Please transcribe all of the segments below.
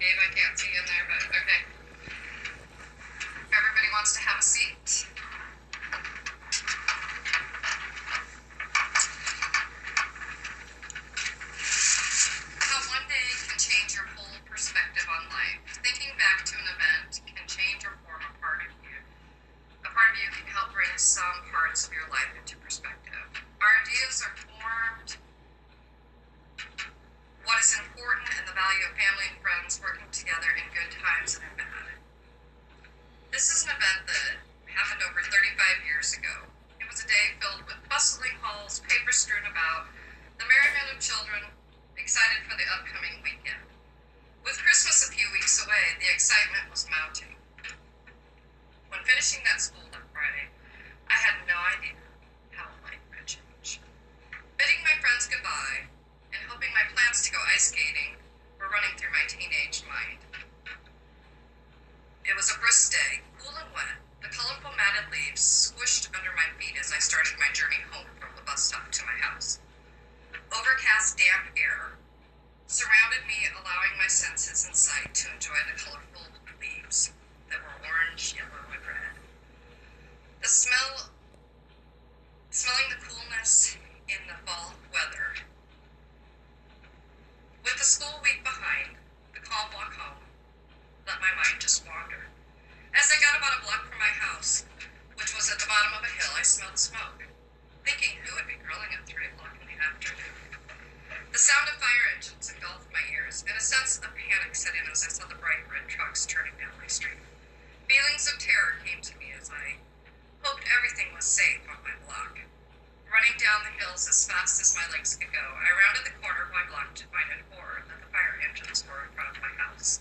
Gabe, I can't see in there, but okay. If everybody wants to have a seat. How one day can change your whole perspective on life. Thinking back to an event can change or form a part of you. A part of you can help bring some parts of your life into perspective. Our ideas are formed, what is important, and the value of family and friends working together in good times and in bad. This is an event that happened over 35 years ago. It was a day filled with bustling halls, paper strewn about, the merriment of children excited for the upcoming weekend. With Christmas a few weeks away, the excitement was mounting. When finishing that school that Friday, I had no idea how life could change. Bidding my friends goodbye and hoping my plans to go ice skating were running through my teenage mind. It was a brisk day, cool and wet. The colorful matted leaves squished under my feet as I started my journey home from the bus stop to my house. Overcast, damp air surrounded me, allowing my senses and sight to enjoy the colorful leaves that were orange, yellow, and red. The smelling the coolness in the fall weather. With the school week behind, the calm walk home let my mind just wander. As I got about a block from my house, which was at the bottom of a hill, I smelled smoke, thinking who would be grilling at 3 o'clock in the afternoon. The sound of fire engines engulfed my ears, and a sense of panic set in as I saw the bright red trucks turning down my street. Feelings of terror came to me as I hoped everything was safe on my block. Running down the hills as fast as my legs could go, I rounded the corner of my block to find in horror that the fire engines were in front of my house.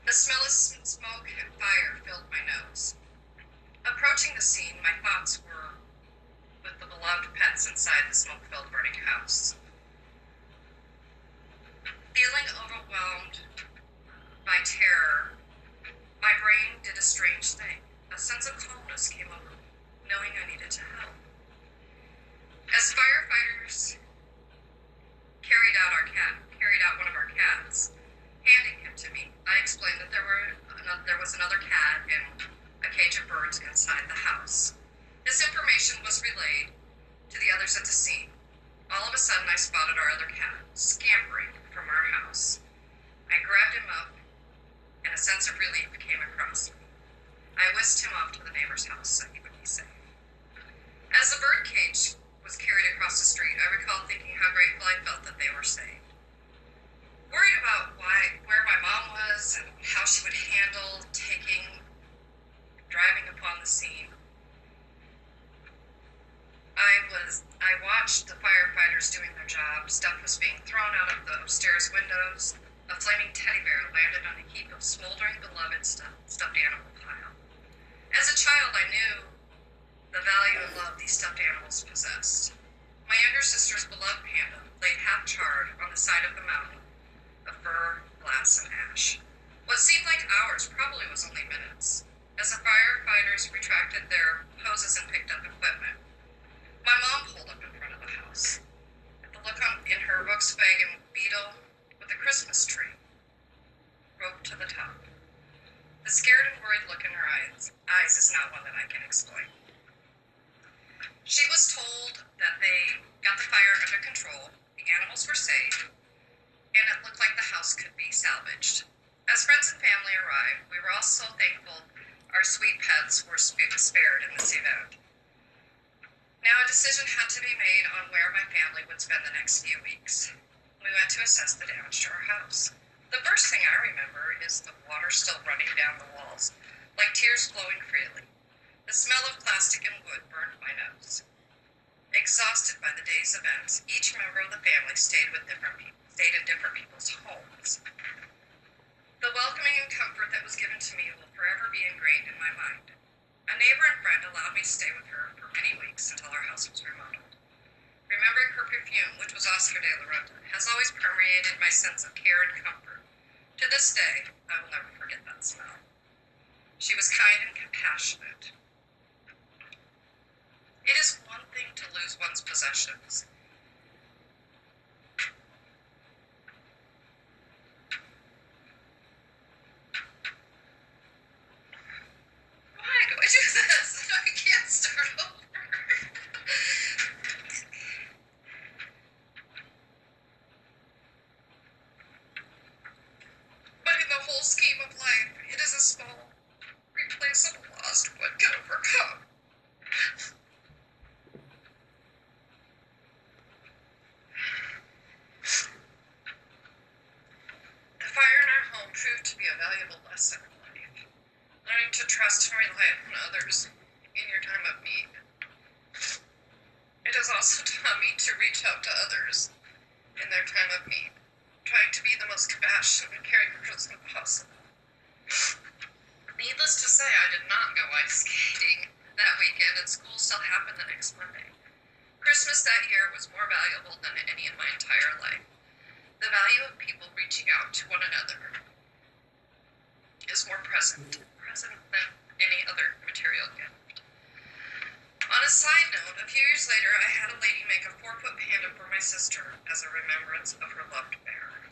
The smell of smoke and fire filled my nose. Approaching the scene, my thoughts were with the beloved pets inside the smoke-filled burning house. Feeling overwhelmed by terror, my brain did a strange thing. A sense of calmness came over me, knowing I needed to help. As firefighters carried out one of our cats, handing him to me, I explained that there was another cat and a cage of birds inside the house. This information was relayed to the others at the scene. All of a sudden, I spotted our other cat scampering from our house. I grabbed him up, and a sense of relief came across me. I whisked him off to the neighbor's house so he would be safe. As the bird cage was carried across the street, I recalled thinking how grateful I felt that they were saved. Worried about where my mom was and how she would handle driving upon the scene, I watched the firefighters doing their job. Stuff was being thrown out of the upstairs windows. A flaming teddy bear landed on a heap of smoldering beloved stuffed animal pile. As a child, I knew the value and love these stuffed animals possessed. My younger sister's beloved panda laid half charred on the side of the mountain of fur, glass, and ash. What seemed like hours probably was only minutes. As the firefighters retracted their hoses and picked up equipment, my mom pulled up in front of the house. At the look in her Volkswagen Beetle with a Christmas tree roped to the top. The scared and worried look in her eyes is not one that I can explain. She was told that they got the fire under control, the animals were safe, and it looked like the house could be salvaged. As friends and family arrived, we were all so thankful our sweet pets were spared in this event. Now a decision had to be made on where my family would spend the next few weeks. We went to assess the damage to our house. The first thing I remember is the water still running down the walls, like tears flowing freely. The smell of plastic and wood burned my nose. Exhausted by the day's events, each member of the family stayed in different people's homes. The welcoming and comfort that was given to me will forever be ingrained in my mind. A neighbor and friend allowed me to stay with her for many weeks until our house was remodeled. Remembering her perfume, which was Oscar de la Renta, has always permeated my sense of care and comfort. To this day, I will never forget that smell. She was kind and compassionate. It is one thing to lose one's possessions. scheme of life, it is a small, replaceable loss one can overcome. The fire in our home proved to be a valuable lesson in life. Learning to trust and rely on others in your time of need. It has also taught me to reach out to others in their time of need, trying to be the most compassionate and caring person possible. Needless to say, I did not go ice skating that weekend, and school still happened the next Monday. Christmas that year was more valuable than any in my entire life. The value of people reaching out to one another is more present than any other material gift. On a side note, a few years later, I had a lady make a 4-foot panda for my sister as a remembrance of her loved bear.